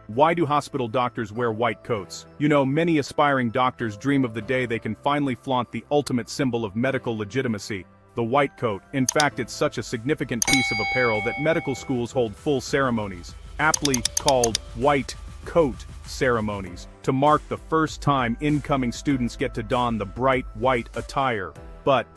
Why do hospital doctors wear white coats? You know, many aspiring doctors dream of the day they can finally flaunt the ultimate symbol of medical legitimacy, the white coat. In fact, it's such a significant piece of apparel that medical schools hold full ceremonies, aptly called white coat ceremonies, to mark the first time incoming students get to don the bright white attire. But,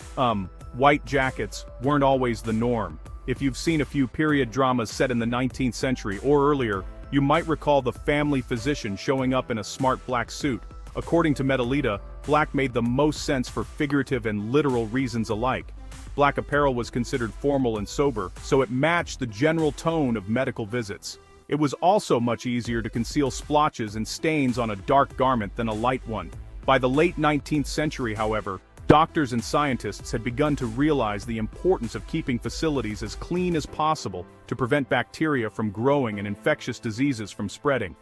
white jackets weren't always the norm. If you've seen a few period dramas set in the 19th century or earlier, you might recall the family physician showing up in a smart black suit. According to Metalita, black made the most sense for figurative and literal reasons alike. Black apparel was considered formal and sober, so it matched the general tone of medical visits. It was also much easier to conceal splotches and stains on a dark garment than a light one. By the late 19th century, however, doctors and scientists had begun to realize the importance of keeping facilities as clean as possible to prevent bacteria from growing and infectious diseases from spreading.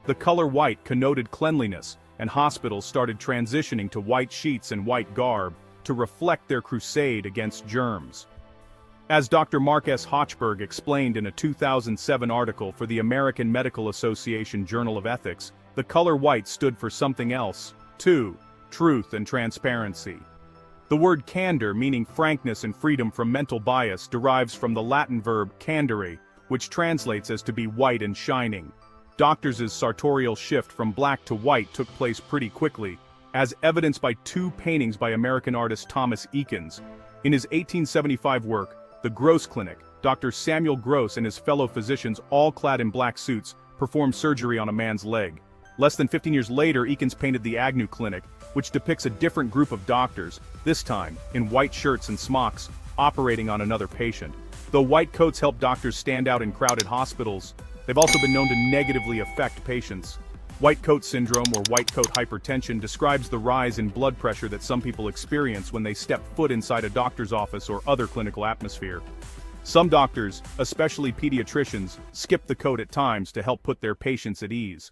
The color white connoted cleanliness, and hospitals started transitioning to white sheets and white garb to reflect their crusade against germs. As Dr. Mark S. Hochberg explained in a 2007 article for the American Medical Association Journal of Ethics, the color white stood for something else, too: truth and transparency. The word candor, meaning frankness and freedom from mental bias, derives from the Latin verb candere, which translates as to be white and shining. Doctors' sartorial shift from black to white took place pretty quickly, as evidenced by two paintings by American artist Thomas Eakins. In his 1875 work, The Gross Clinic, Dr. Samuel Gross and his fellow physicians, all clad in black suits, performed surgery on a man's leg. Less than 15 years later, Eakins painted The Agnew Clinic, which depicts a different group of doctors, this time in white shirts and smocks, operating on another patient. Though white coats help doctors stand out in crowded hospitals, they've also been known to negatively affect patients. White coat syndrome, or white coat hypertension, describes the rise in blood pressure that some people experience when they step foot inside a doctor's office or other clinical atmosphere. Some doctors, especially pediatricians, skip the coat at times to help put their patients at ease.